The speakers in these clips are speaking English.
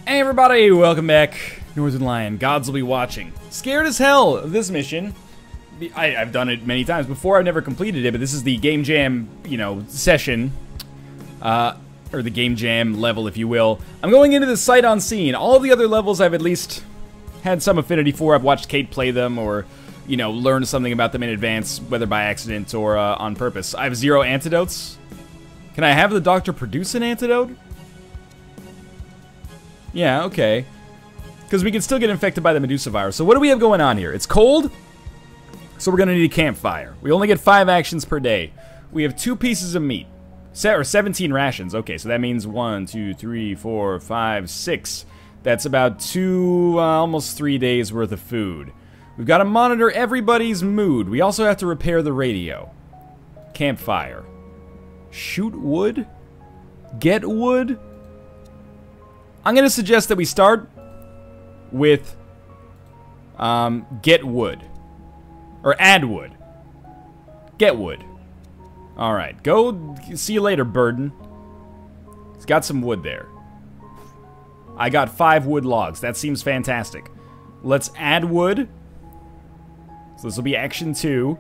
Hey everybody, welcome back. Northernlion, gods will be watching. Scared as hell of this mission. I've done it many times before, I've never completed it, but this is the game jam, session. Or the game jam level, if you will. I'm going into the sight unseen. All of the other levels I've at least had some affinity for. I've watched Kate play them, or, learned something about them in advance, whether by accident or on purpose. I have 0 antidotes. Can I have the doctor produce an antidote? Yeah, okay. Because we can still get infected by the Medusa virus. So what do we have going on here? It's cold, so we're going to need a campfire. We only get 5 actions per day. We have 2 pieces of meat. Or 17 rations. Okay, so that means 1, 2, 3, 4, 5, 6. That's about 2, almost 3 days worth of food. We've got to monitor everybody's mood. We also have to repair the radio. Campfire. Shoot wood? Get wood? I'm going to suggest that we start with get wood. Or add wood. Get wood. Alright, go. See you later, Burden. He's got some wood there. I got 5 wood logs. That seems fantastic. Let's add wood. So this will be action 2.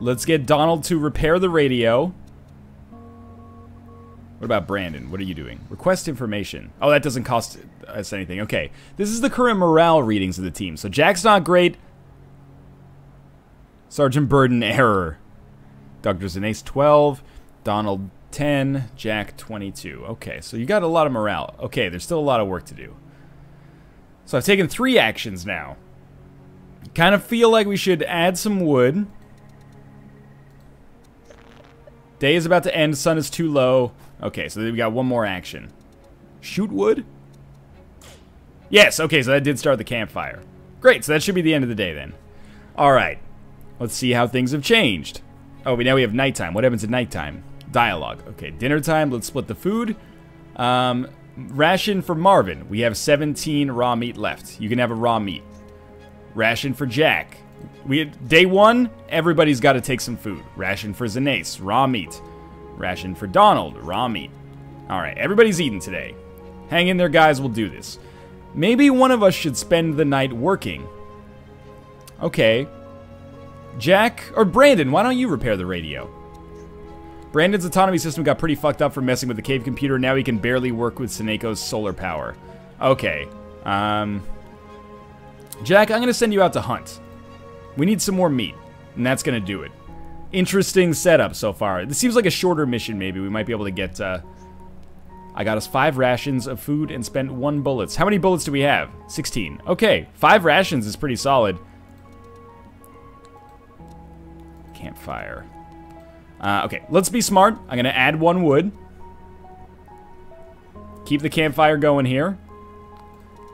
Let's get Donald to repair the radio. What about Brandon? What are you doing? Request information. Oh, that doesn't cost us anything. Okay. This is the current morale readings of the team. So Jack's not great. Sergeant Burden, error. Dr. Senos, 12. Donald, 10. Jack, 22. Okay, so you got a lot of morale. Okay, there's still a lot of work to do. So I've taken 3 actions now. Kind of feel like we should add some wood. Day is about to end. Sun is too low. Okay, so we got 1 more action. Shoot wood? Yes, okay, so that did start the campfire. Great, so that should be the end of the day then. Alright, let's see how things have changed. Oh, now we have nighttime. What happens at nighttime? Dialogue. Okay, dinner time, let's split the food. Ration for Marvin. We have 17 raw meat left. You can have a raw meat. Ration for Jack. Day 1, everybody's got to take some food. Ration for Senos, raw meat. Ration for Donald, raw meat. Alright, everybody's eating today. Hang in there, guys, we'll do this. Maybe one of us should spend the night working. Okay. Jack, or Brandon, why don't you repair the radio? Brandon's autonomy system got pretty fucked up from messing with the cave computer. Now he can barely work with Seneco's solar power. Okay. Jack, I'm going to send you out to hunt. We need some more meat, and that's going to do it. Interesting setup so far. This seems like a shorter mission, maybe. We might be able to get, I got us 5 rations of food and spent 1 bullets. How many bullets do we have? 16. Okay, 5 rations is pretty solid. Campfire. Okay, let's be smart. I'm going to add 1 wood. Keep the campfire going here.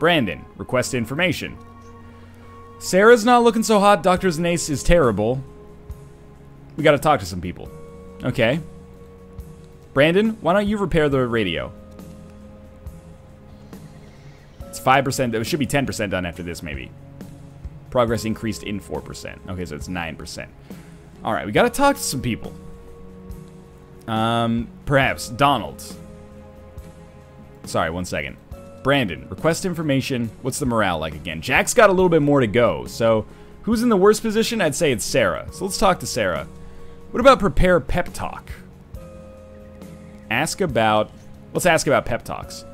Brandon, request information. Sarah's not looking so hot. Dr. Senos is terrible. We gotta talk to some people. Okay. Brandon, why don't you repair the radio? It's 5%. It should be 10% done after this, maybe. Progress increased in 4%. Okay, so it's 9%. Alright, we gotta talk to some people. Perhaps Donald. Sorry, 1 second. Brandon, request information. What's the morale like again? Jack's got a little bit more to go, so who's in the worst position? I'd say it's Sarah. So let's talk to Sarah. What about prepare pep talk? Let's ask about pep talks.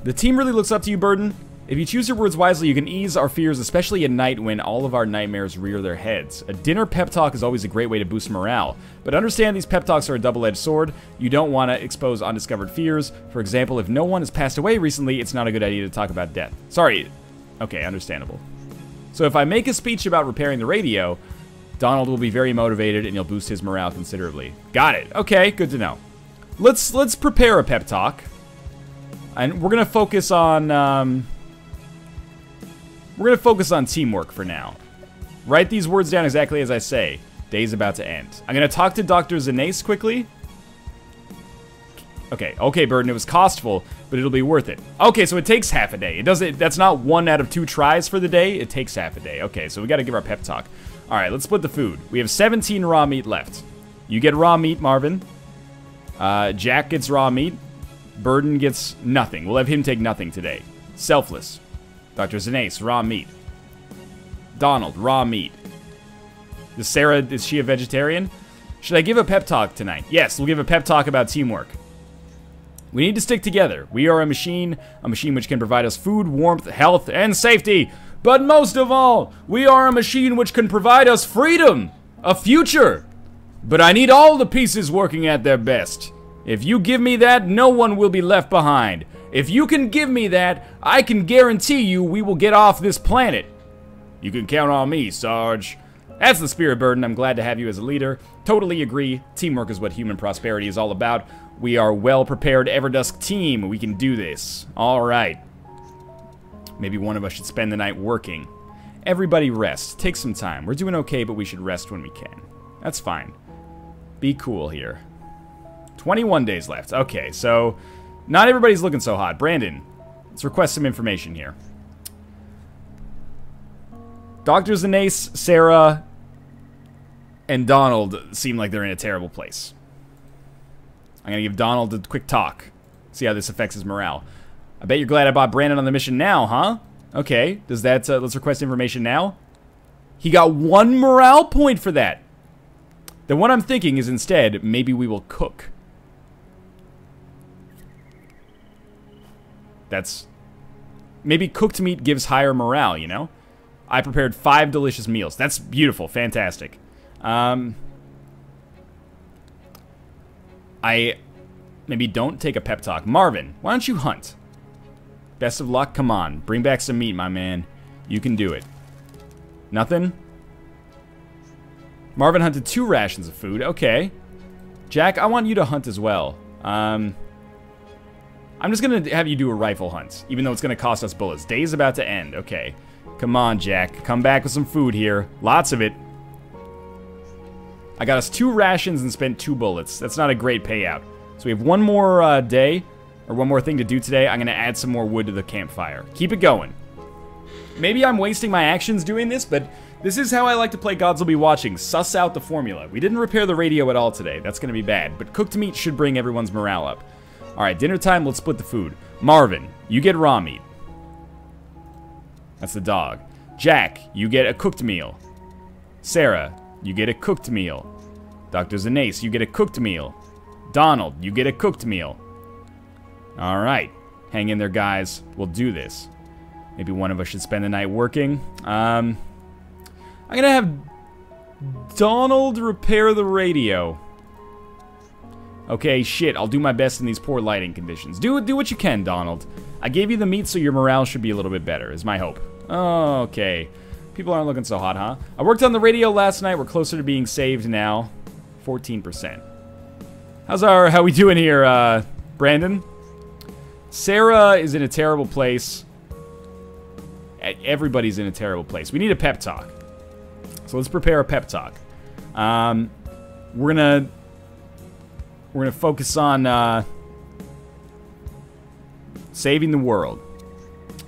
The team really looks up to you, Burden. If you choose your words wisely, you can ease our fears, especially at night when all of our nightmares rear their heads. A dinner pep talk is always a great way to boost morale. But understand these pep talks are a double-edged sword. You don't want to expose undiscovered fears. For example, if no one has passed away recently, it's not a good idea to talk about death. Sorry. Okay, understandable. So if I make a speech about repairing the radio, Donald will be very motivated and you'll boost his morale considerably. Got it. Okay, good to know. Let's prepare a pep talk. And we're going to focus on teamwork for now. Write these words down exactly as I say. Day's about to end. I'm going to talk to Dr. Senos quickly. Okay, Burden, it was costful, but it'll be worth it. Okay, so it takes half a day. That's not 1 out of 2 tries for the day. It takes half a day. Okay, so we got to give our pep talk. All right, let's split the food. We have 17 raw meat left. You get raw meat, Marvin. Jack gets raw meat. Burden gets nothing. We'll have him take nothing today. Selfless. Dr. Senos, raw meat. Donald, raw meat. Is Sarah, is she a vegetarian? Should I give a pep talk tonight? Yes, we'll give a pep talk about teamwork. We need to stick together. We are a machine which can provide us food, warmth, health, and safety. But most of all, we are a machine which can provide us freedom, a future. But I need all the pieces working at their best. If you give me that, no one will be left behind. If you can give me that, I can guarantee you we will get off this planet. You can count on me, Sarge. That's the spirit, Burden. I'm glad to have you as a leader. Totally agree. Teamwork is what human prosperity is all about. We are well-prepared Everdusk team. We can do this. All right. Maybe one of us should spend the night working. Everybody rest. Take some time. We're doing okay, but we should rest when we can. That's fine. Be cool here. 21 days left. Okay, so not everybody's looking so hot. Brandon, let's request some information here. Dr. Senos, Sarah, and Donald seem like they're in a terrible place. I'm going to give Donald a quick talk. See how this affects his morale. I bet you're glad I bought Brandon on the mission now, huh? Okay, does that, let's request information now. He got 1 morale point for that. Then what I'm thinking is instead, maybe we will cook. That's... Maybe cooked meat gives higher morale, you know? I prepared 5 delicious meals. That's beautiful. Fantastic. I maybe don't take a pep talk. Marvin, why don't you hunt? Best of luck. Come on. Bring back some meat, my man. You can do it. Nothing? Marvin hunted 2 rations of food. Okay. Jack, I want you to hunt as well. I'm just going to have you do a rifle hunt, even though it's going to cost us bullets. Day's about to end. Okay. Come on, Jack. Come back with some food here. Lots of it. I got us 2 rations and spent 2 bullets. That's not a great payout. So we have one more day, or one more thing to do today. I'm going to add some more wood to the campfire. Keep it going. Maybe I'm wasting my actions doing this, but this is how I like to play Gods Will Be Watching. Suss out the formula. We didn't repair the radio at all today. That's going to be bad. But cooked meat should bring everyone's morale up. Alright, dinner time. Let's split the food. Marvin, you get raw meat. That's the dog. Jack, you get a cooked meal. Sarah, you get a cooked meal. Dr. Senos, you get a cooked meal. Donald, you get a cooked meal. Alright. Hang in there, guys. We'll do this. Maybe one of us should spend the night working. I'm gonna have Donald repair the radio. Okay, shit. I'll do my best in these poor lighting conditions. Do what you can, Donald. I gave you the meat, so your morale should be a little bit better, is my hope. Oh, okay. People aren't looking so hot, huh? I worked on the radio last night. We're closer to being saved now. 14%. How we doing here, Brandon? Sarah is in a terrible place. Everybody's in a terrible place. We need a pep talk. So let's prepare a pep talk. We're gonna focus on saving the world.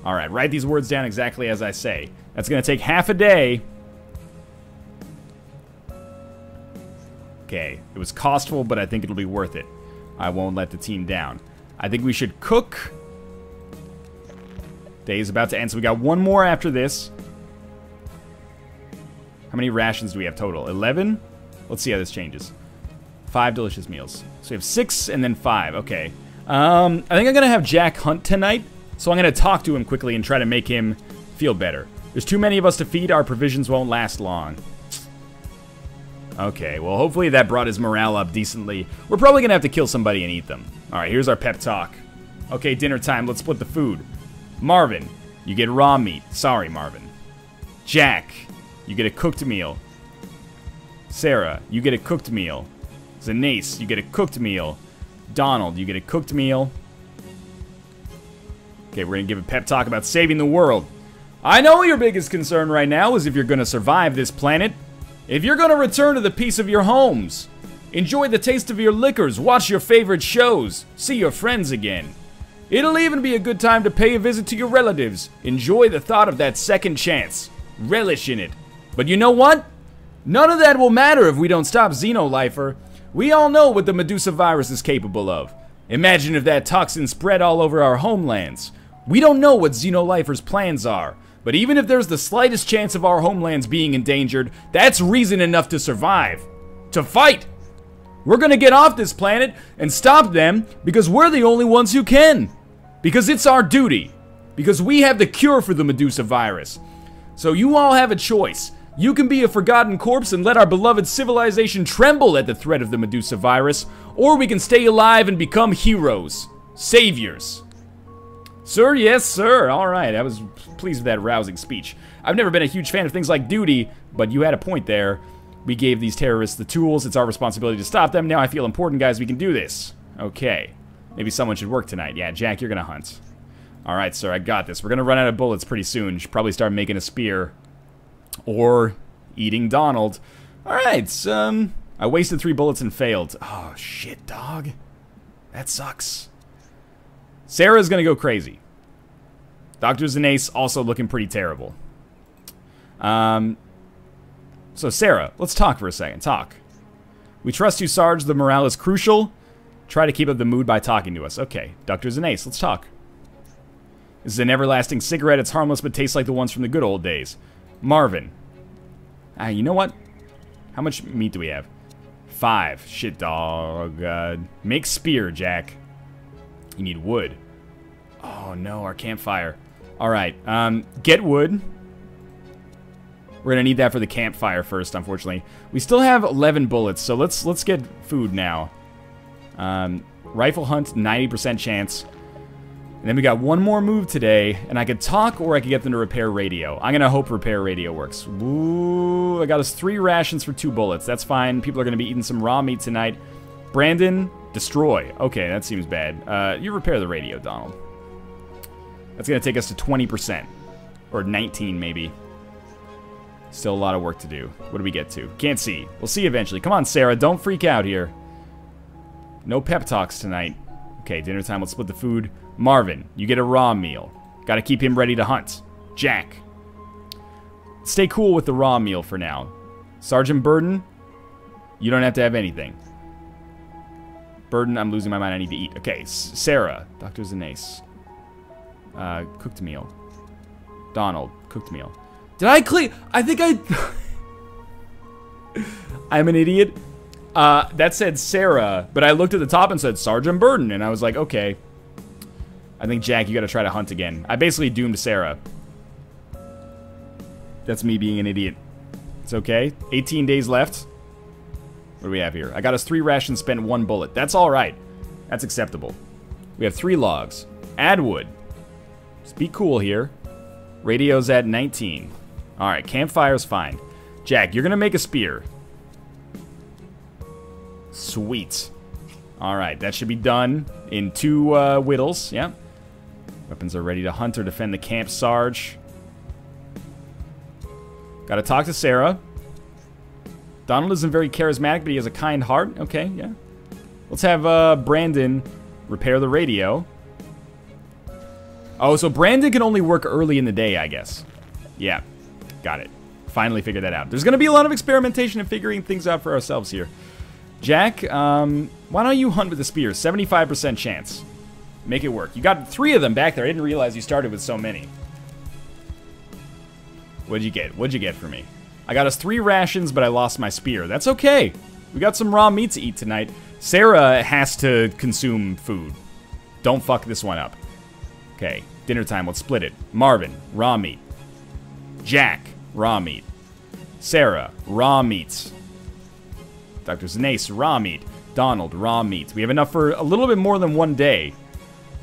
All right, write these words down exactly as I say. That's gonna take half a day. Okay, it was costful, but I think it'll be worth it. I won't let the team down. I think we should cook. Day is about to end, so we got one more after this. How many rations do we have total? 11? Let's see how this changes. 5 delicious meals. So we have 6 and then 5. Okay. I think I'm going to have Jack hunt tonight, so I'm going to talk to him quickly and try to make him feel better. There's too many of us to feed. Our provisions won't last long. Okay, well, hopefully that brought his morale up decently. We're probably going to have to kill somebody and eat them. All right, here's our pep talk. Okay, dinner time. Let's split the food. Marvin, you get raw meat. Sorry, Marvin. Jack, you get a cooked meal. Sarah, you get a cooked meal. Senos, you get a cooked meal. Donald, you get a cooked meal. Okay, we're going to give a pep talk about saving the world. I know your biggest concern right now is if you're going to survive this planet. If you're going to return to the peace of your homes. Enjoy the taste of your liquors. Watch your favorite shows. See your friends again. It'll even be a good time to pay a visit to your relatives. Enjoy the thought of that second chance. Relish in it. But you know what? None of that will matter if we don't stop Xenolifer. We all know what the Medusa virus is capable of. Imagine if that toxin spread all over our homelands. We don't know what Xenolifers' plans are, but even if there's the slightest chance of our homelands being endangered, that's reason enough to survive. To fight! We're gonna get off this planet and stop them because we're the only ones who can. Because it's our duty. Because we have the cure for the Medusa virus. So you all have a choice. You can be a forgotten corpse and let our beloved civilization tremble at the threat of the Medusa virus, or we can stay alive and become heroes. Saviors. Sir, yes, sir. All right, I was pleased with that rousing speech. I've never been a huge fan of things like duty, but you had a point there. We gave these terrorists the tools. It's our responsibility to stop them. Now I feel important, guys. We can do this. Okay. Maybe someone should work tonight. Yeah, Jack, you're gonna hunt. All right, sir, I got this. We're gonna run out of bullets pretty soon. Should probably start making a spear. Or eating Donald. All right, I wasted 3 bullets and failed. Oh, shit, dog. That sucks. Sarah's gonna go crazy. Dr. Zenace also looking pretty terrible. So Sarah, let's talk for a second. Talk. We trust you, Sarge. The morale is crucial. Try to keep up the mood by talking to us. Okay, Dr. Zenace, let's talk. This is an everlasting cigarette. It's harmless, but tastes like the ones from the good old days. Marvin. You know what? How much meat do we have? 5. Shit, dog. Make spear, Jack. You need wood. Oh, no, our campfire. All right, get wood. We're gonna need that for the campfire first, unfortunately. We still have 11 bullets, so let's get food now. Rifle hunt, 90% chance. And then we got one more move today, and I could talk or I could get them to repair radio. I'm gonna hope repair radio works. Ooh, I got us 3 rations for 2 bullets. That's fine. People are gonna be eating some raw meat tonight. Brandon, destroy. Okay, that seems bad. You repair the radio, Donald. That's gonna take us to 20%. Or 19, maybe. Still a lot of work to do. What do we get to? Can't see. We'll see eventually. Come on, Sarah. Don't freak out here. No pep talks tonight. Okay, dinner time. Let's split the food. Marvin, you get a raw meal. Gotta keep him ready to hunt. Jack. Stay cool with the raw meal for now. Sergeant Burden, you don't have to have anything. Burden, I'm losing my mind. I need to eat. Okay, Sarah. Dr. Zenace. Cooked meal. Donald, cooked meal. Did I click? I think I... I'm an idiot. That said Sarah, but I looked at the top and said Sergeant Burden, and I was like, okay. I think, Jack, you gotta try to hunt again. I basically doomed Sarah. That's me being an idiot. It's okay. 18 days left. What do we have here? I got us 3 rations, spent 1 bullet. That's alright. That's acceptable. We have 3 logs. Add wood. Just be cool here. Radio's at 19. Alright, campfire's fine. Jack, you're gonna make a spear. Sweet. Alright, that should be done in 2 whittles. Yeah. Weapons are ready to hunt or defend the camp, Sarge. Gotta talk to Sarah. Donald isn't very charismatic, but he has a kind heart. Okay, yeah. Let's have Brandon repair the radio. Oh, so Brandon can only work early in the day, I guess. Yeah, got it. Finally figured that out. There's gonna be a lot of experimentation and figuring things out for ourselves here. Jack, why don't you hunt with the spear? 75% chance. Make it work. You got 3 of them back there. I didn't realize you started with so many. What'd you get? What'd you get for me? I got us 3 rations, but I lost my spear. That's okay. We got some raw meat to eat tonight. Sarah has to consume food. Don't fuck this one up. Okay, dinner time. Let's split it. Marvin, raw meat. Jack, raw meat. Sarah, raw meat. Dr. Zenace, raw meat. Donald, raw meat. We have enough for a little bit more than 1 day.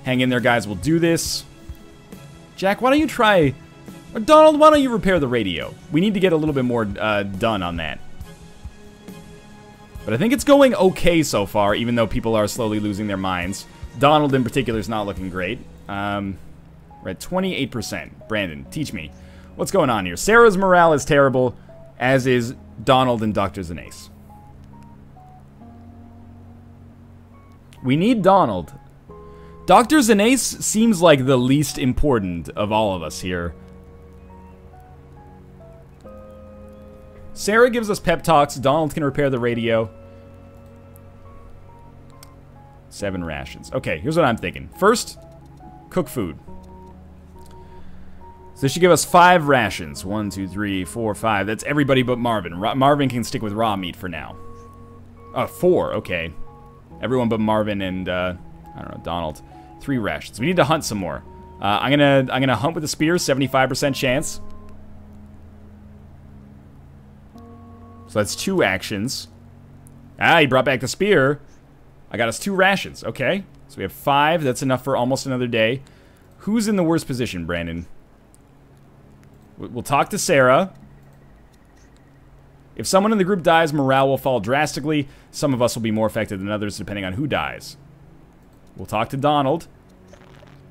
Hang in there, guys. We'll do this. Jack, why don't you try... Or Donald, why don't you repair the radio? We need to get a little bit more done on that. But I think it's going okay so far, even though people are slowly losing their minds. Donald, in particular, is not looking great. We're at 28%. Brandon, teach me. What's going on here? Sarah's morale is terrible, as is Donald and Dr. Zenace. We need Donald. Dr. Zenace seems like the least important of all of us here. Sarah gives us pep talks. Donald can repair the radio. 7 rations. Okay, here's what I'm thinking. First, cook food. So this should give us 5 rations. 1, 2, 3, 4, 5. That's everybody but Marvin. Marvin can stick with raw meat for now. 4, okay. Everyone but Marvin and, I don't know, Donald. 3 rations. We need to hunt some more. I'm gonna hunt with the spear, 75% chance. So that's 2 actions. He brought back the spear. I got us 2 rations. Okay. So we have 5. That's enough for almost another day. Who's in the worst position, Brandon? We'll talk to Sarah. If someone in the group dies, morale will fall drastically. Some of us will be more affected than others, depending on who dies. We'll talk to Donald.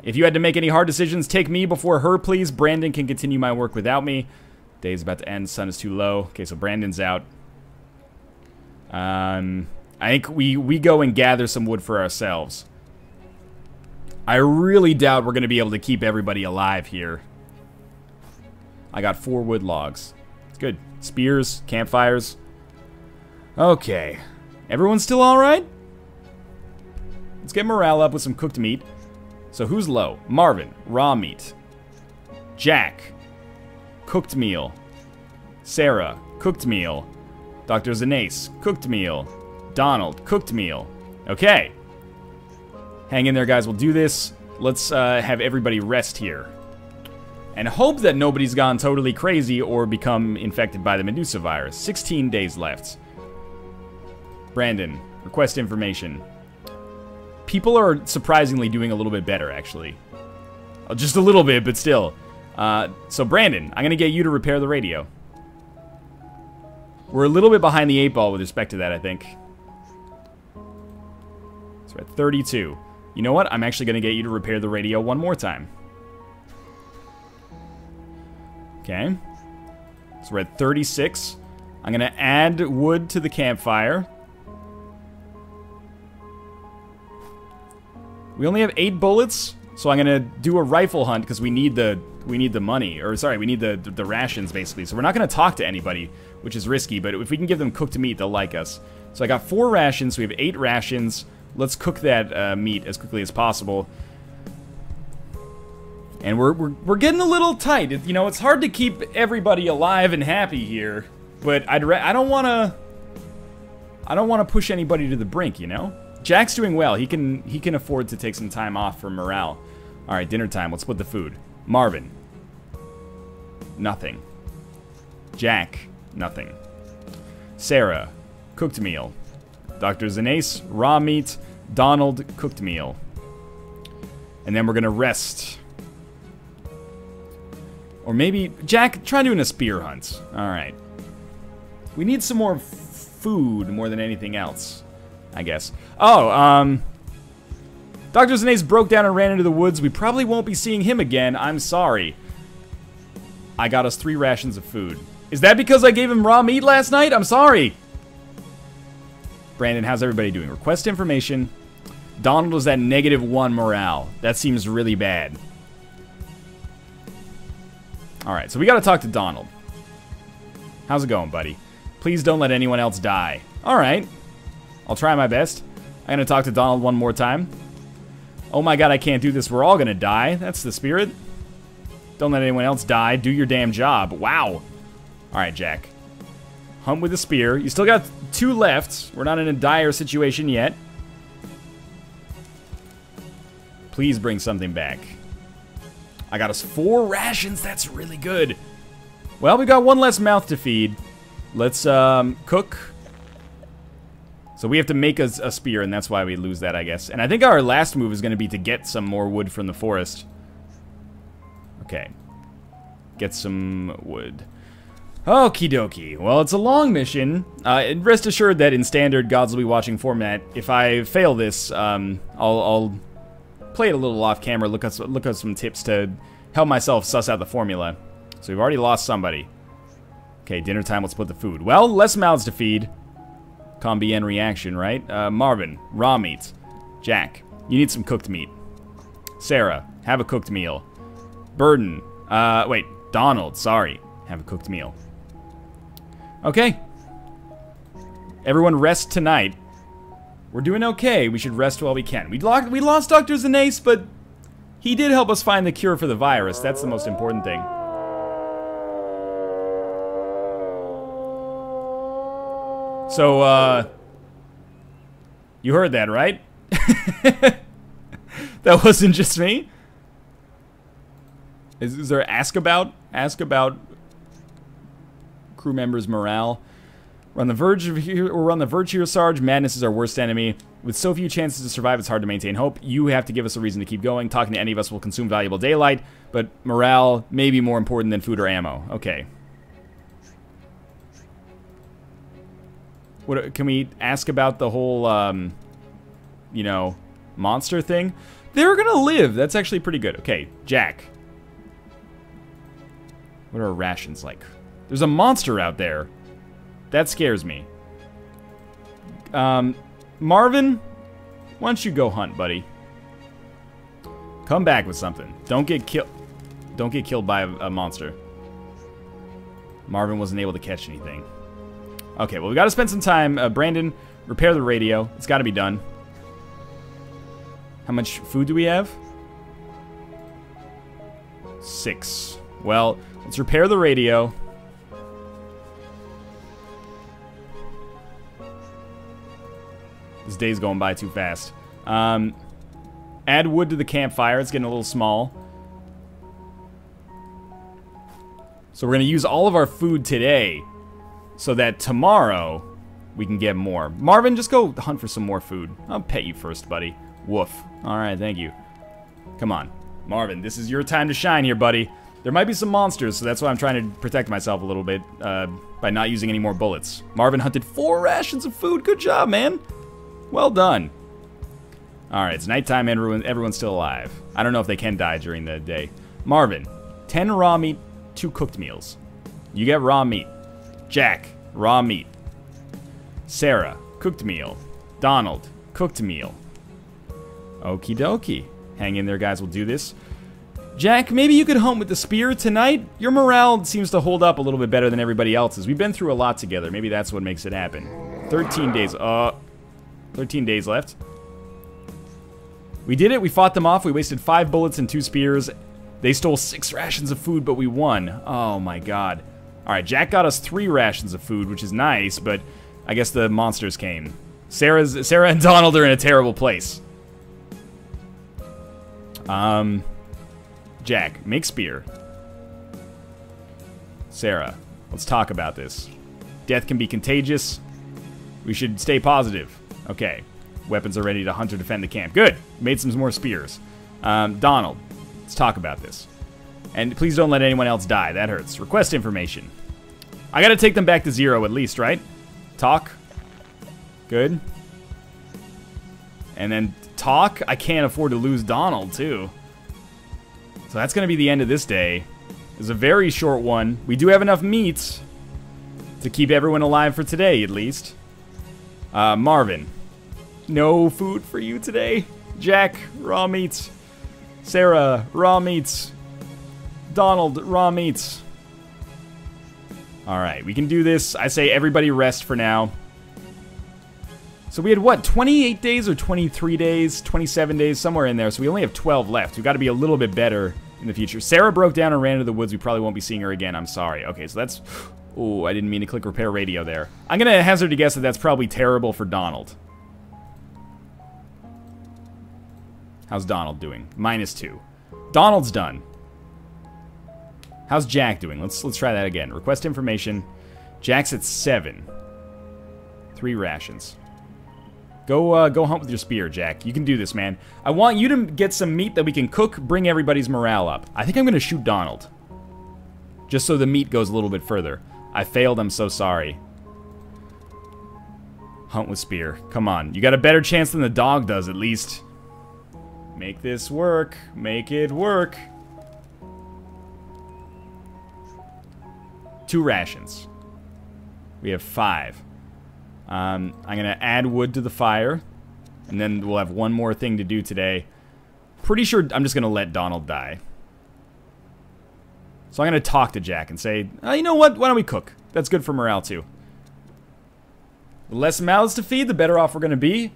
If you had to make any hard decisions, take me before her, please. Brandon can continue my work without me. Day's about to end. Sun is too low. Okay, so Brandon's out. I think we go and gather some wood for ourselves. I really doubt we're going to be able to keep everybody alive here. I got 4 wood logs. It's good. Spears, campfires. Okay. Everyone's still alright? Let's get morale up with some cooked meat. So who's low? Marvin, raw meat. Jack, cooked meal. Sarah, cooked meal. Dr. Senos, cooked meal. Donald, cooked meal. Okay. Hang in there, guys. We'll do this. Let's have everybody rest here. And hope that nobody's gone totally crazy or become infected by the Medusa virus. 16 days left. Brandon, request information. People are surprisingly doing a little bit better, actually. Just a little bit, but still. So Brandon, I'm going to get you to repair the radio. We're a little bit behind the 8 ball with respect to that, I think. So we're at 32. You know what? I'm actually going to get you to repair the radio one more time. Okay. So we're at 36. I'm going to add wood to the campfire. We only have 8 bullets, so I'm going to do a rifle hunt because we need the money. Or sorry, we need the rations, basically. So we're not going to talk to anybody, which is risky, but if we can give them cooked meat, they'll like us. So I got 4 rations, so we have 8 rations. Let's cook that meat as quickly as possible. And we're getting a little tight. You know, it's hard to keep everybody alive and happy here, but I don't want to push anybody to the brink, you know? Jack's doing well. He can afford to take some time off for morale. All right, dinner time. Let's split the food. Marvin. Nothing. Jack. Nothing. Sarah. Cooked meal. Dr. Senos. Raw meat. Donald. Cooked meal. And then we're going to rest. Or maybe... Jack, try doing a spear hunt. All right. We need some more food more than anything else, I guess. Oh, Dr. Senos broke down and ran into the woods. We probably won't be seeing him again. I'm sorry. I got us 3 rations of food. Is that because I gave him raw meat last night? I'm sorry. Brandon, how's everybody doing? Request information. Donald was at -1 morale. That seems really bad. Alright, so we gotta talk to Donald. How's it going, buddy? Please don't let anyone else die. Alright. I'll try my best. I'm gonna talk to Donald one more time. Oh my god, I can't do this. We're all gonna die. That's the spirit. Don't let anyone else die. Do your damn job. Wow. Alright, Jack. Hunt with a spear. You still got 2 left. We're not in a dire situation yet. Please bring something back. I got us 4 rations. That's really good. Well, we got 1 less mouth to feed. Let's cook. So we have to make a spear, and that's why we lose that, I guess. And I think our last move is going to be to get some more wood from the forest. Okay. Get some wood. Okie dokie. Well, it's a long mission. And rest assured that in standard Gods Will Be Watching format, if I fail this, I'll play it a little off camera, look at some tips to help myself suss out the formula. So we've already lost somebody. Okay, dinner time, let's split the food. Well, less mouths to feed. Combien reaction, right? Marvin, raw meat. Jack, you need some cooked meat. Sarah, have a cooked meal. Burden, wait, Donald, sorry, have a cooked meal. Okay. Everyone rest tonight. We're doing okay. We should rest while we can. We lost Dr. Zenace, but he did help us find the cure for the virus. That's the most important thing. So, you heard that, right? That wasn't just me? Is there ask about crew members' morale? We're on the verge here, Sarge. Madness is our worst enemy. With so few chances to survive, it's hard to maintain hope. You have to give us a reason to keep going. Talking to any of us will consume valuable daylight, but morale may be more important than food or ammo. Okay. What can we ask about the whole, you know, monster thing? They're gonna live. That's actually pretty good. Okay, Jack. What are our rations like? There's a monster out there. That scares me. Marvin, why don't you go hunt, buddy? Come back with something. Don't get killed by a monster. Marvin wasn't able to catch anything. Okay, well, we gotta spend some time. Brandon, repair the radio. It's gotta be done. How much food do we have? 6. Well, let's repair the radio. This day's going by too fast. Add wood to the campfire. It's getting a little small. So we're going to use all of our food today so that tomorrow we can get more. Marvin, just go hunt for some more food. I'll pet you first, buddy. Woof. All right, thank you. Come on. Marvin, this is your time to shine here, buddy. There might be some monsters, so that's why I'm trying to protect myself a little bit by not using any more bullets. Marvin hunted 4 rations of food. Good job, man. Well done. Alright, it's nighttime, everyone's still alive. I don't know if they can die during the day. Marvin, 10 raw meat, 2 cooked meals. You get raw meat. Jack, raw meat. Sarah, cooked meal. Donald, cooked meal. Okie dokie. Hang in there, guys, we'll do this. Jack, maybe you could hunt with the spear tonight? Your morale seems to hold up a little bit better than everybody else's. We've been through a lot together. Maybe that's what makes it happen. 13 days. 13 days left. We did it. We fought them off. We wasted 5 bullets and 2 spears. They stole 6 rations of food, but we won. Oh, my God. All right, Jack got us 3 rations of food, which is nice, but I guess the monsters came. Sarah and Donald are in a terrible place. Jack, make spear. Sarah, let's talk about this. Death can be contagious. We should stay positive. Okay. Weapons are ready to hunt or defend the camp. Good. Made some more spears. Donald, let's talk about this. And please don't let anyone else die. That hurts. Request information. I gotta take them back to 0 at least, right? Talk. Good. And then talk. I can't afford to lose Donald, too. So that's gonna be the end of this day. It's a very short one. We do have enough meat to keep everyone alive for today, at least. Marvin. No food for you today. Jack, raw meats. Sarah, raw meats. Donald, raw meats. Alright, we can do this. I say everybody rest for now. So we had, what, 28 days or 23 days? 27 days, somewhere in there. So we only have 12 left. We've got to be a little bit better in the future. Sarah broke down and ran into the woods. We probably won't be seeing her again. I'm sorry. Okay, so that's... Oh, I didn't mean to click repair radio there. I'm going to hazard to guess that that's probably terrible for Donald. How's Donald doing? -2. Donald's done. How's Jack doing? Let's try that again. Request information. Jack's at 7. 3 rations. Go hunt with your spear, Jack. You can do this, man. I want you to get some meat that we can cook, bring everybody's morale up. I think I'm going to shoot Donald. Just so the meat goes a little bit further. I failed, I'm so sorry. Hunt with spear. Come on. You got a better chance than the dog does, at least. Make this work. Make it work. 2 rations. We have 5. I'm going to add wood to the fire. And then we'll have one more thing to do today. Pretty sure I'm just going to let Donald die. So I'm going to talk to Jack and say, you know what? Why don't we cook? That's good for morale, too. The less mouths to feed, the better off we're going to be.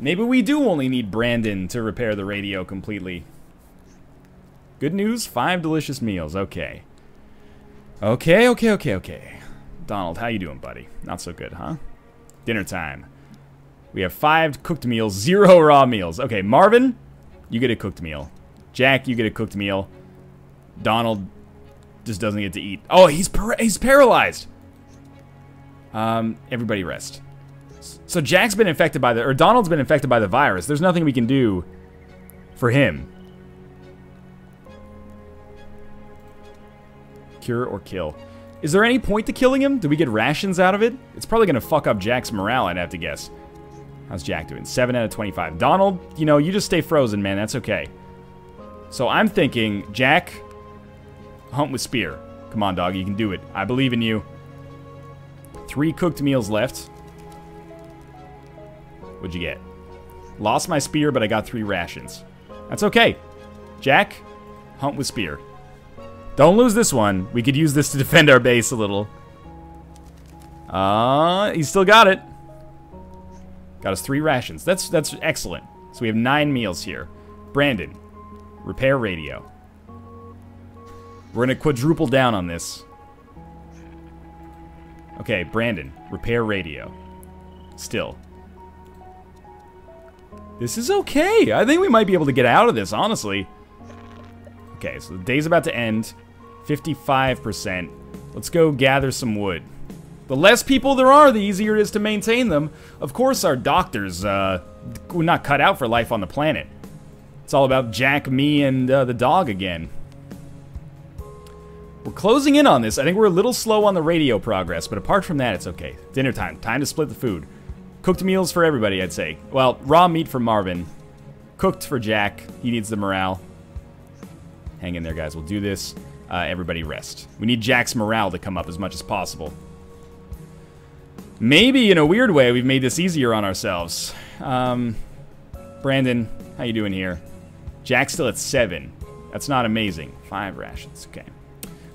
Maybe we do only need Brandon to repair the radio completely. Good news, 5 delicious meals. Okay. Okay. Donald, how you doing, buddy? Not so good, huh? Dinner time. We have 5 cooked meals, 0 raw meals. Okay, Marvin, you get a cooked meal. Jack, you get a cooked meal. Donald just doesn't get to eat. Oh, he's paralyzed. Everybody rest. So Jack's been infected by or Donald's been infected by the virus. There's nothing we can do for him. Cure or kill. Is there any point to killing him? Do we get rations out of it? It's probably going to fuck up Jack's morale, I'd have to guess. How's Jack doing? 7 out of 25. Donald, you know, you just stay frozen, man. That's okay. So I'm thinking, Jack, hunt with spear. Come on, dog. You can do it. I believe in you. 3 cooked meals left. What'd you get? Lost my spear, but I got 3 rations. That's okay. Jack, hunt with spear. Don't lose this one. We could use this to defend our base a little. He still got it. Got us 3 rations. That's excellent. So we have 9 meals here. Brandon, repair radio. We're gonna quadruple down on this. Okay, Brandon, repair radio. Still. This is okay. I think we might be able to get out of this, honestly. Okay, so the day's about to end. 55%. Let's go gather some wood. The less people there are, the easier it is to maintain them. Of course, our doctors, we're not cut out for life on the planet. It's all about Jack, me, and the dog again. We're closing in on this. I think we're a little slow on the radio progress, but apart from that, it's okay. Dinner time. Time to split the food. Cooked meals for everybody, I'd say. Well, raw meat for Marvin. Cooked for Jack. He needs the morale. Hang in there, guys. We'll do this. Everybody rest. We need Jack's morale to come up as much as possible. Maybe, in a weird way, we've made this easier on ourselves. Brandon, how you doing here? Jack's still at 7. That's not amazing. 5 rations. Okay.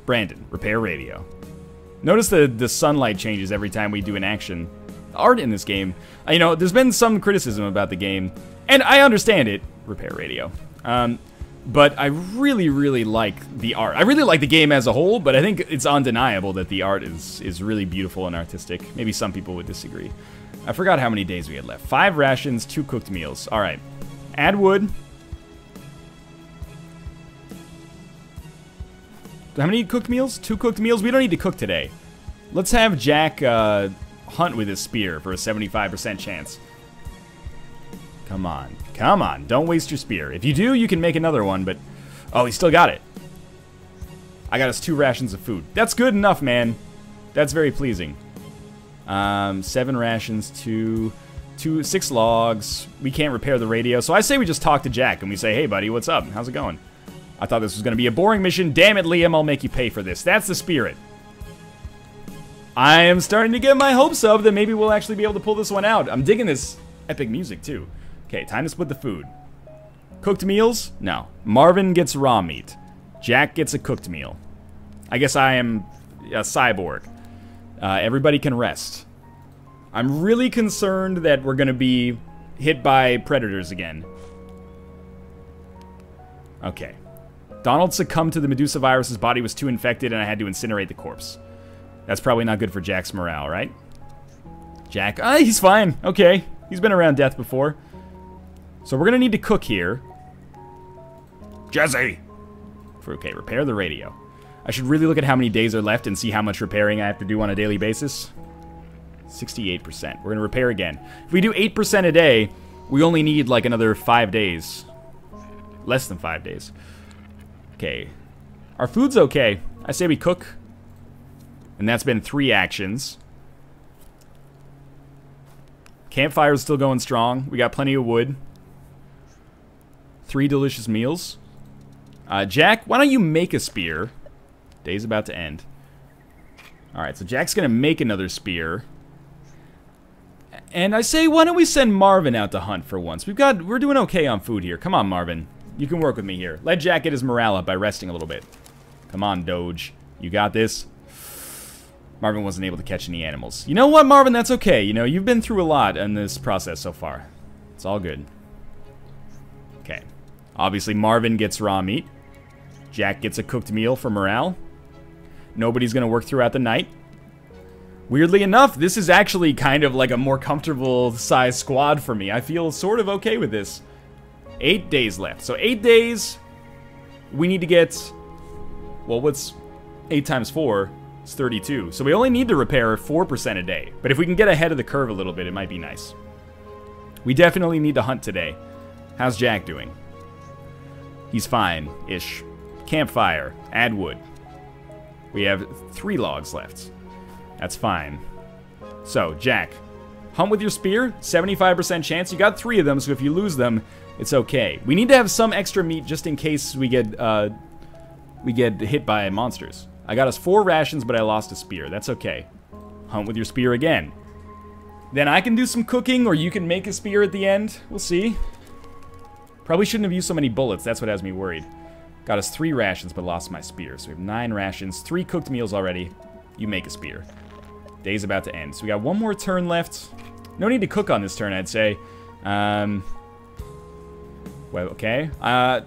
Brandon, repair radio. Notice the sunlight changes every time we do an action. Art in this game. You know, there's been some criticism about the game, and I understand it. Repair radio. But I really, really like the art. I really like the game as a whole, but I think it's undeniable that the art is really beautiful and artistic. Maybe some people would disagree. I forgot how many days we had left. 5 rations, 2 cooked meals. All right. Add wood. How many cooked meals? 2 cooked meals? We don't need to cook today. Let's have Jack hunt with his spear for a 75% chance. Come on. Come on. Don't waste your spear. If you do, you can make another one, but... Oh, he still got it. I got us 2 rations of food. That's good enough, man. That's very pleasing. 7 rations, 6 logs. We can't repair the radio, so I say we just talk to Jack and we say, hey, buddy, what's up? How's it going? I thought this was going to be a boring mission. Damn it, Liam, I'll make you pay for this. That's the spirit. I am starting to get my hopes up that maybe we'll actually be able to pull this one out. I'm digging this epic music, too. Okay, time to split the food. Cooked meals? No. Marvin gets raw meat. Jack gets a cooked meal. I guess I am a cyborg. Everybody can rest. I'm really concerned that we're going to be hit by predators again. Okay. Donald succumbed to the Medusa virus. His body was too infected, and I had to incinerate the corpse. That's probably not good for Jack's morale, right? Jack, he's fine. Okay. He's been around death before. So we're going to need to cook here. Jesse! Okay, repair the radio. I should really look at how many days are left and see how much repairing I have to do on a daily basis. 68%. We're going to repair again. If we do 8% a day, we only need like another 5 days. Less than 5 days. Okay. Our food's okay. I say we cook. And that's been 3 actions. Campfire's still going strong. We got plenty of wood. 3 delicious meals. Jack, why don't you make a spear? Day's about to end. Alright, so Jack's gonna make another spear. And I say, why don't we send Marvin out to hunt for once? We're doing okay on food here. Come on, Marvin. You can work with me here. Let Jack get his morale up by resting a little bit. Come on, Doge. You got this. Marvin wasn't able to catch any animals. You know what, Marvin? That's okay. You know, you've been through a lot in this process so far. It's all good. Okay. Obviously, Marvin gets raw meat. Jack gets a cooked meal for morale. Nobody's going to work throughout the night. Weirdly enough, this is actually kind of like a more comfortable size squad for me. I feel sort of okay with this. 8 days left. So 8 days, we need to get... Well, what's 8 times 4? It's 32. So we only need to repair 4% a day. But if we can get ahead of the curve a little bit, it might be nice. We definitely need to hunt today. How's Jack doing? He's fine-ish. Campfire. Add wood. We have 3 logs left. That's fine. So, Jack. Hunt with your spear. 75% chance. You got 3 of them, so if you lose them, it's okay. We need to have some extra meat just in case we get hit by monsters. I got us 4 rations, but I lost a spear. That's okay. Hunt with your spear again. Then I can do some cooking, or you can make a spear at the end. We'll see. Probably shouldn't have used so many bullets. That's what has me worried. Got us 3 rations, but lost my spear. So we have 9 rations, 3 cooked meals already. You make a spear. Day's about to end. So we got 1 more turn left. No need to cook on this turn, I'd say. Well, okay. I'm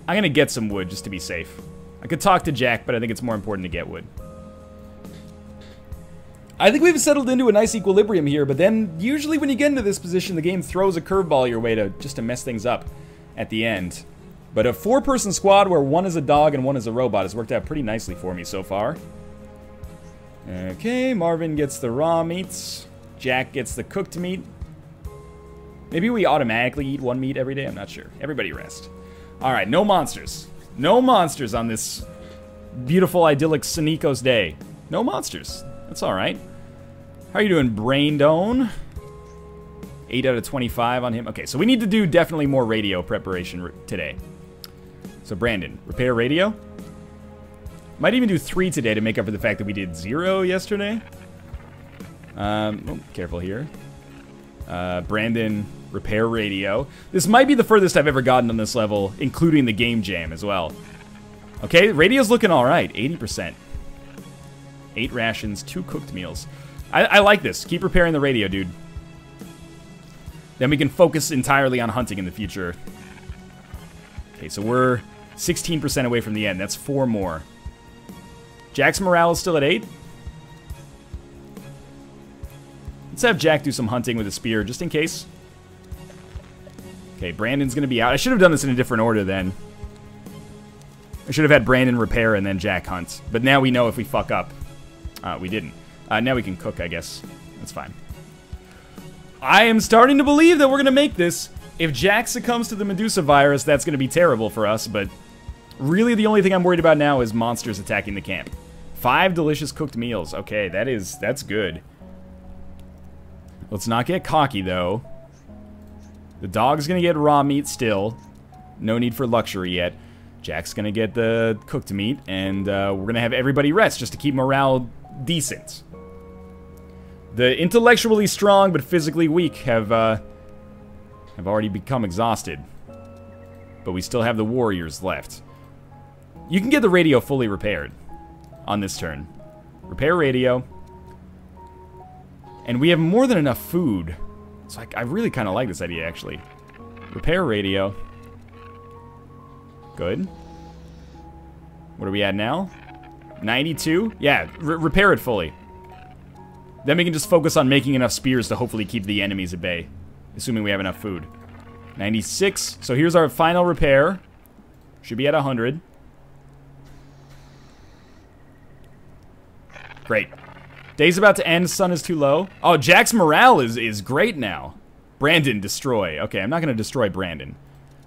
going to get some wood just to be safe. I could talk to Jack, but I think it's more important to get wood. I think we've settled into a nice equilibrium here, but then usually when you get into this position, the game throws a curveball your way just to mess things up at the end. But a 4-person squad where 1 is a dog and 1 is a robot has worked out pretty nicely for me so far. Okay, Marvin gets the raw meats. Jack gets the cooked meat. Maybe we automatically eat 1 meat every day, I'm not sure. Everybody rest. Alright, no monsters. No monsters on this beautiful, idyllic Senos day. No monsters. That's alright. How are you doing, Braindone? 8 out of 25 on him. Okay, so we need to do definitely more radio preparation today. So Brandon, repair radio. Might even do 3 today to make up for the fact that we did 0 yesterday. Oh, careful here. Brandon, repair radio. This might be the furthest I've ever gotten on this level, including the game jam as well. Okay, radio's looking alright, 80%. 8 rations, 2 cooked meals. I like this. Keep repairing the radio, dude. Then we can focus entirely on hunting in the future. Okay, so we're 16% away from the end. That's 4 more. Jack's morale is still at 8. Let's have Jack do some hunting with a spear, just in case. Okay, Brandon's going to be out. I should have done this in a different order then. I should have had Brandon repair and then Jack hunt. But now we know if we fuck up. We didn't. Now we can cook, I guess. That's fine. I am starting to believe that we're going to make this. If Jack succumbs to the Medusa virus, that's going to be terrible for us, but really the only thing I'm worried about now is monsters attacking the camp. 5 delicious cooked meals. Okay, that's good. Let's not get cocky, though. The dog's going to get raw meat still. No need for luxury yet. Jack's going to get the cooked meat, and we're going to have everybody rest just to keep morale decent. The intellectually strong but physically weak have already become exhausted. But we still have the warriors left. You can get the radio fully repaired on this turn. Repair radio. And we have more than enough food. So I really kind of like this idea, actually. Repair radio. Good. What are we at now? 92? Yeah, repair it fully. Then we can just focus on making enough spears to hopefully keep the enemies at bay. Assuming we have enough food. 96. So here's our final repair. Should be at 100. Great. Day's about to end. Sun is too low. Oh, Jack's morale is great now. Brandon, destroy. Okay, I'm not going to destroy Brandon.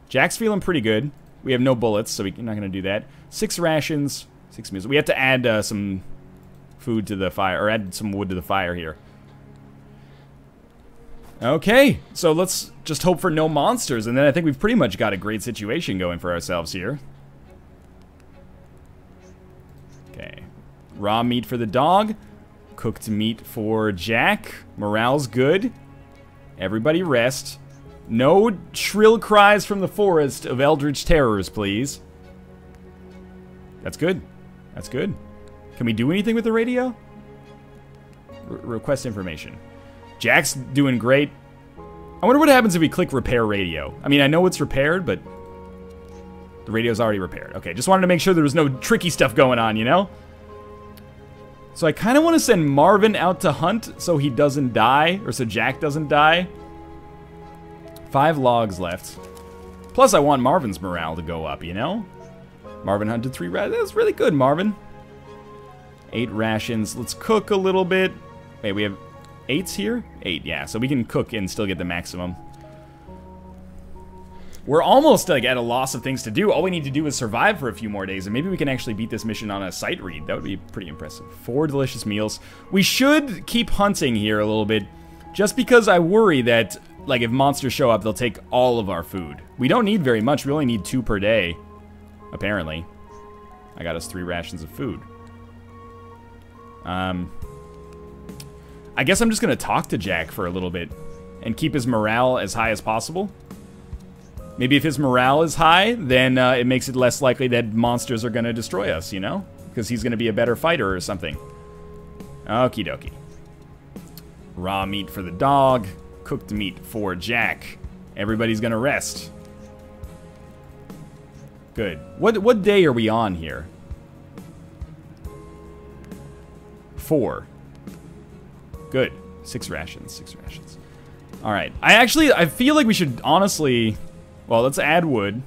Jack's feeling pretty good. We have no bullets, so we're not going to do that. 6 rations. 6 meals. We have to add some food to the fire, or add some wood to the fire here. Okay, so let's just hope for no monsters, and then I think we've pretty much got a great situation going for ourselves here. Okay. Raw meat for the dog. Cooked meat for Jack. Morale's good. Everybody rest. No shrill cries from the forest of eldritch terrors, please. That's good. That's good. Can we do anything with the radio? Request information. Jack's doing great. I wonder what happens if we click repair radio. I mean, I know it's repaired, but the radio's already repaired. Okay, just wanted to make sure there was no tricky stuff going on, you know? So I kind of want to send Marvin out to hunt so he doesn't die, or so Jack doesn't die. 5 logs left. Plus, I want Marvin's morale to go up, you know? Marvin hunted 3 rations. That's really good, Marvin. 8 rations. Let's cook a little bit. Wait, we have 8s here? 8, yeah. So we can cook and still get the maximum. We're almost like at a loss of things to do. All we need to do is survive for a few more days, and maybe we can actually beat this mission on a sight read. That would be pretty impressive. 4 delicious meals. We should keep hunting here a little bit, just because I worry that, like, if monsters show up, they'll take all of our food. We don't need very much. We only need 2 per day, apparently. I got us 3 rations of food. I guess I'm just gonna talk to Jack for a little bit and keep his morale as high as possible. Maybe if his morale is high, then it makes it less likely that monsters are gonna destroy us, you know? Because he's gonna be a better fighter or something. Okie dokie. Raw meat for the dog, cooked meat for Jack. Everybody's gonna rest. Good. What day are we on here? 4. Good. 6 rations. 6 rations. All right. I feel like we should honestly. Well, let's add wood.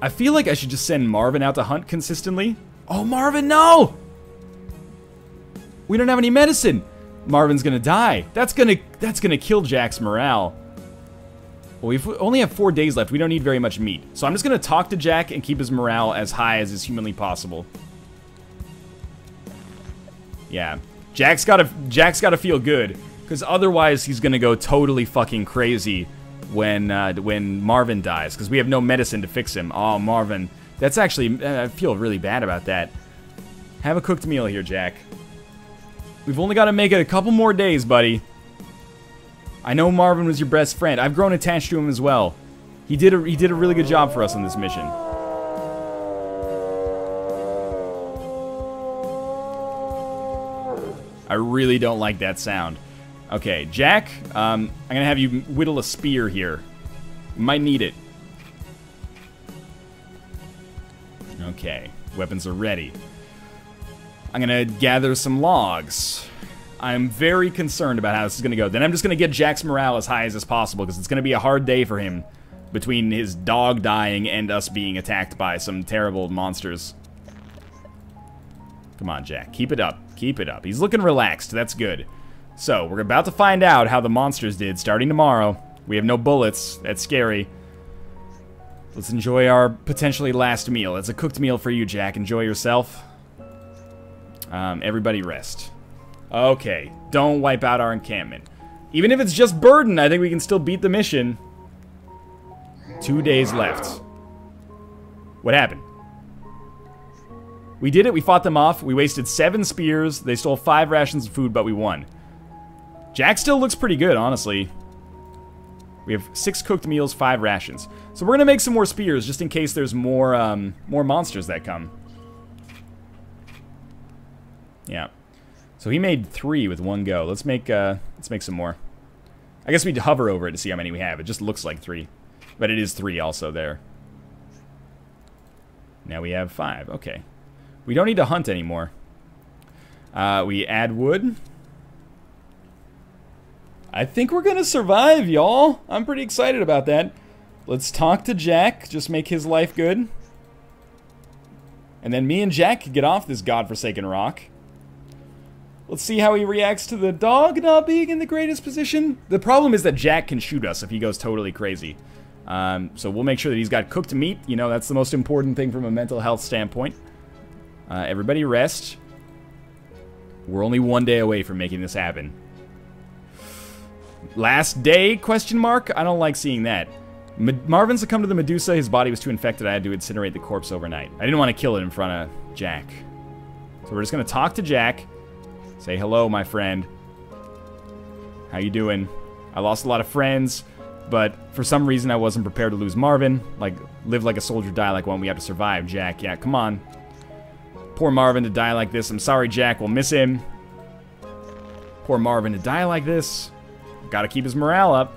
I feel like I should just send Marvin out to hunt consistently. Oh, Marvin, no! We don't have any medicine. Marvin's gonna die. That's gonna kill Jack's morale. Well, we only have 4 days left. We don't need very much meat. So I'm just gonna talk to Jack and keep his morale as high as is humanly possible. Yeah. Jack's gotta feel good, because otherwise he's gonna go totally fucking crazy when Marvin dies, because we have no medicine to fix him. Oh, Marvin. That's actually, I feel really bad about that. Have a cooked meal here, Jack. We've only got to make it a couple more days, buddy. I know Marvin was your best friend. I've grown attached to him as well. He did a really good job for us on this mission. I really don't like that sound. Okay, Jack, I'm gonna have you whittle a spear here. You might need it. Okay, weapons are ready. I'm gonna gather some logs. I'm very concerned about how this is gonna go. Then I'm just gonna get Jack's morale as high as possible, because it's gonna be a hard day for him between his dog dying and us being attacked by some terrible monsters. Come on, Jack. Keep it up. Keep it up. He's looking relaxed. That's good. So, we're about to find out how the monsters did starting tomorrow. We have no bullets. That's scary. Let's enjoy our potentially last meal. It's a cooked meal for you, Jack. Enjoy yourself. Everybody rest. Okay. Don't wipe out our encampment. Even if it's just burden, I think we can still beat the mission. 2 days left. What happened? We did it. We fought them off. We wasted 7 spears. They stole 5 rations of food, but we won. Jack still looks pretty good, honestly. We have 6 cooked meals, 5 rations. So we're gonna make some more spears just in case there's more monsters that come. Yeah. So he made 3 with 1 go. Let's make some more. I guess we'd hover over it to see how many we have. It just looks like 3, but it is 3 also there. Now we have 5. Okay. We don't need to hunt anymore. We add wood. I think we're gonna survive, y'all. I'm pretty excited about that. Let's talk to Jack, just make his life good. And then me and Jack can get off this godforsaken rock. Let's see how he reacts to the dog not being in the greatest position. The problem is that Jack can shoot us if he goes totally crazy. So we'll make sure that he's got cooked meat. You know, that's the most important thing from a mental health standpoint. Everybody rest. We're only 1 day away from making this happen. Last day, question mark? I don't like seeing that. Marvin succumbed to the Medusa. His body was too infected. I had to incinerate the corpse overnight. I didn't want to kill it in front of Jack. So we're just going to talk to Jack. Say hello, my friend. How you doing? I lost a lot of friends, but for some reason I wasn't prepared to lose Marvin. Like, live like a soldier, die like one. We have to survive, Jack. Yeah, come on. Poor Marvin to die like this. I'm sorry, Jack. We'll miss him. Poor Marvin to die like this. Gotta keep his morale up.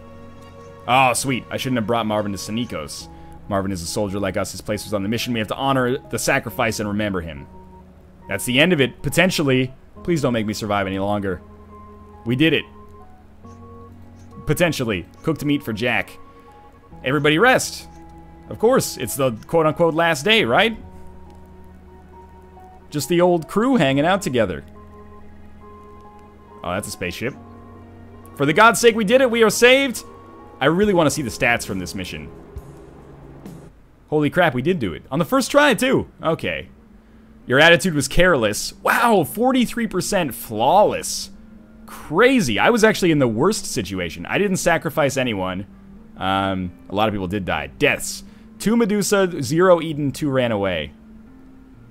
Oh, sweet. I shouldn't have brought Marvin to Senos. Marvin is a soldier like us. His place was on the mission. We have to honor the sacrifice and remember him. That's the end of it, potentially. Please don't make me survive any longer. We did it. Potentially. Cooked meat for Jack. Everybody rest. Of course, it's the quote-unquote last day, right? Just the old crew hanging out together. Oh, that's a spaceship. For the God's sake, we did it. We are saved. I really want to see the stats from this mission. Holy crap, we did do it. On the first try, too. Okay. Your attitude was careless. Wow, 43% flawless. Crazy. I was actually in the worst situation. I didn't sacrifice anyone. A lot of people did die. Deaths. 2 Medusa, 0 Eden, 2 ran away.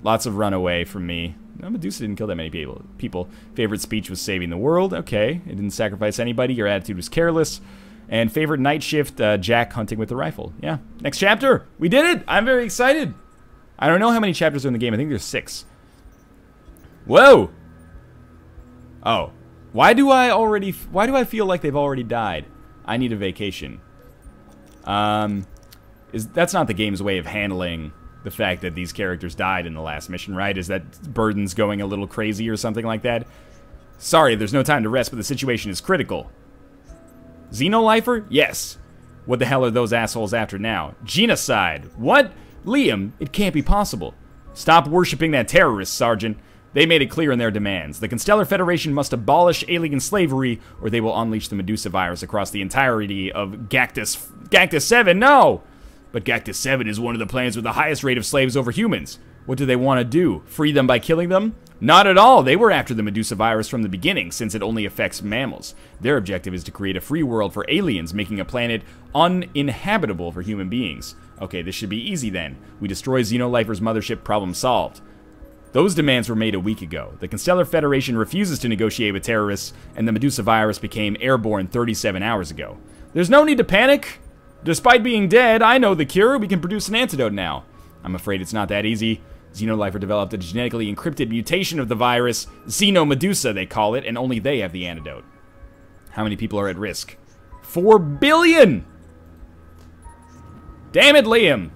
Lots of run away from me. No, Medusa didn't kill that many people. Favorite speech was saving the world. Okay. It didn't sacrifice anybody. Your attitude was careless. And favorite night shift, Jack hunting with the rifle. Yeah. Next chapter. We did it. I'm very excited. I don't know how many chapters are in the game. I think there's 6. Whoa. Oh. Why do I feel like they've already died? I need a vacation. That's not the game's way of handling the fact that these characters died in the last mission, right? Is that Burden's going a little crazy or something like that? Sorry, there's no time to rest, but the situation is critical. Xenolifer? Yes. What the hell are those assholes after now? Genocide. What? Liam, it can't be possible. Stop worshipping that terrorist, Sergeant. They made it clear in their demands. The Constellar Federation must abolish alien slavery, or they will unleash the Medusa virus across the entirety of Gactus 7. No! But Gactus 7 is one of the planets with the highest rate of slaves over humans. What do they want to do? Free them by killing them? Not at all. They were after the Medusa virus from the beginning, since it only affects mammals. Their objective is to create a free world for aliens, making a planet uninhabitable for human beings. Okay, this should be easy then. We destroy Xenolifer's mothership, problem solved. Those demands were made a week ago. The Constellar Federation refuses to negotiate with terrorists, and the Medusa virus became airborne 37 hours ago. There's no need to panic. Despite being dead, I know the cure. We can produce an antidote now. I'm afraid it's not that easy. Xenolifer developed a genetically encrypted mutation of the virus, Xenomedusa they call it, and only they have the antidote. How many people are at risk? 4 billion! Damn it, Liam!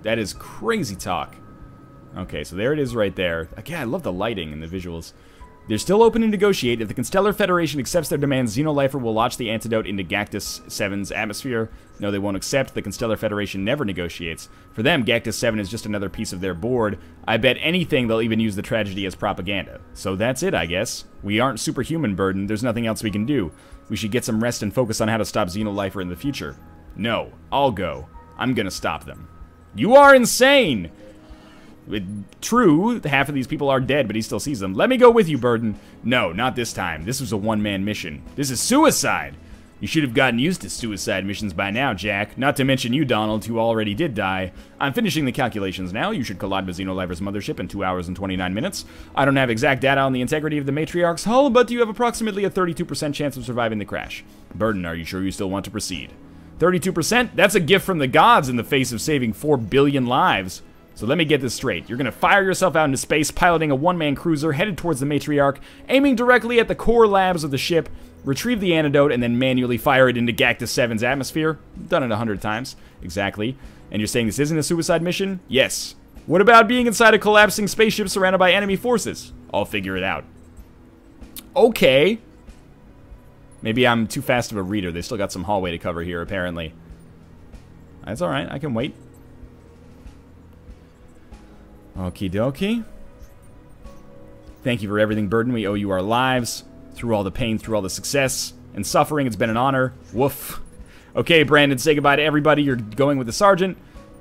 That is crazy talk. Okay, so there it is right there. Again, I love the lighting and the visuals. They're still open to negotiate. If the Constellar Federation accepts their demands, Xenolifer will launch the antidote into Gactus 7's atmosphere. No, they won't accept. The Constellar Federation never negotiates. For them, Gactus 7 is just another piece of their board. I bet anything they'll even use the tragedy as propaganda. So that's it, I guess. We aren't superhuman, Burden. There's nothing else we can do. We should get some rest and focus on how to stop Xenolifer in the future. No, I'll go. I'm gonna stop them. You are insane! True, half of these people are dead, but he still sees them. Let me go with you, Burden. No, not this time. This was a one-man mission. This is suicide. You should have gotten used to suicide missions by now, Jack. Not to mention you, Donald, who already did die. I'm finishing the calculations now. You should collide with Xenolifer's mothership in 2 hours and 29 minutes. I don't have exact data on the integrity of the Matriarch's hull, but you have approximately a 32% chance of surviving the crash. Burden, are you sure you still want to proceed? 32%? That's a gift from the gods in the face of saving 4 billion lives. So let me get this straight. You're going to fire yourself out into space, piloting a one-man cruiser headed towards the Matriarch, aiming directly at the core labs of the ship, retrieve the antidote, and then manually fire it into Gactus 7's atmosphere. Done it 100 times. Exactly. And you're saying this isn't a suicide mission? Yes. What about being inside a collapsing spaceship surrounded by enemy forces? I'll figure it out. Okay. Maybe I'm too fast of a reader. They still got some hallway to cover here, apparently. That's alright. I can wait. Okie dokie. Thank you for everything, Burden. We owe you our lives. Through all the pain, through all the success and suffering, it's been an honor. Woof. Okay, Brandon, say goodbye to everybody. You're going with the Sergeant.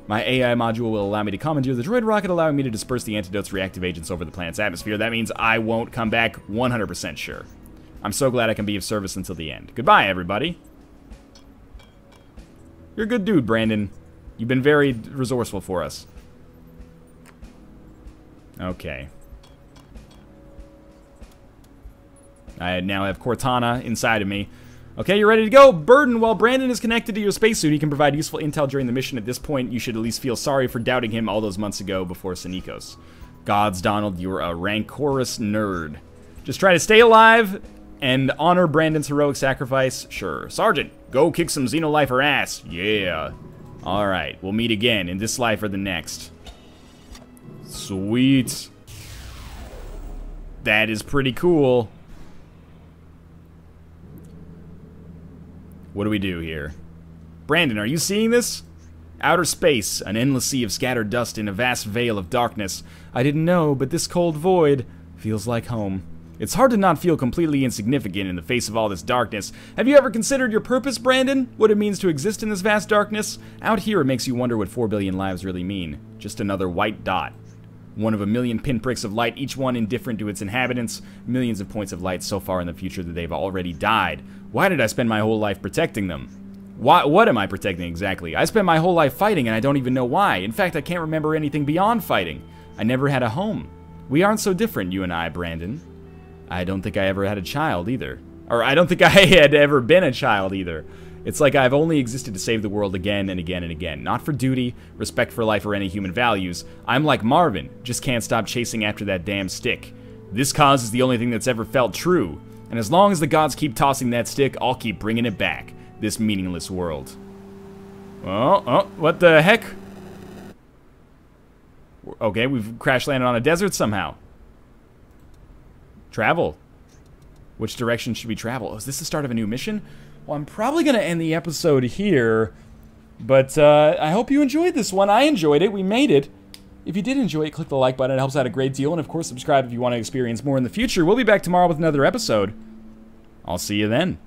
My AI module will allow me to commandeer the droid rocket, allowing me to disperse the antidote's reactive agents over the planet's atmosphere. That means I won't come back 100% sure. I'm so glad I can be of service until the end. Goodbye, everybody. You're a good dude, Brandon. You've been very resourceful for us. Okay. I now have Cortana inside of me. Okay, you're ready to go. Burden, while Brandon is connected to your spacesuit, he can provide useful intel during the mission. At this point, you should at least feel sorry for doubting him all those months ago before Senos. Gods, Donald, you're a rancorous nerd. Just try to stay alive, And honor Brandon's heroic sacrifice? Sure. Sergeant, go kick some Xenolifer ass. Yeah. Alright, we'll meet again in this life or the next. Sweet. That is pretty cool. What do we do here? Brandon, are you seeing this? Outer space, an endless sea of scattered dust in a vast veil of darkness. I didn't know, but this cold void feels like home. It's hard to not feel completely insignificant in the face of all this darkness. Have you ever considered your purpose, Brandon? What it means to exist in this vast darkness? Out here, it makes you wonder what 4 billion lives really mean. Just another white dot. One of a million pinpricks of light, each one indifferent to its inhabitants. Millions of points of light so far in the future that they've already died. Why did I spend my whole life protecting them? What am I protecting exactly? I spent my whole life fighting and I don't even know why. In fact, I can't remember anything beyond fighting. I never had a home. We aren't so different, you and I, Brandon. I don't think I ever had a child either. Or I don't think I had ever been a child either. It's like I've only existed to save the world again and again and again. Not for duty, respect for life, or any human values. I'm like Marvin, just can't stop chasing after that damn stick. This cause is the only thing that's ever felt true. And as long as the gods keep tossing that stick, I'll keep bringing it back. This meaningless world. Oh, what the heck? Okay, we've crash landed on a desert somehow. Travel. Which direction should we travel? Oh, is this the start of a new mission? Well, I'm probably going to end the episode here. But I hope you enjoyed this one. I enjoyed it. We made it. If you did enjoy it, click the like button. It helps out a great deal. And of course, subscribe if you want to experience more in the future. We'll be back tomorrow with another episode. I'll see you then.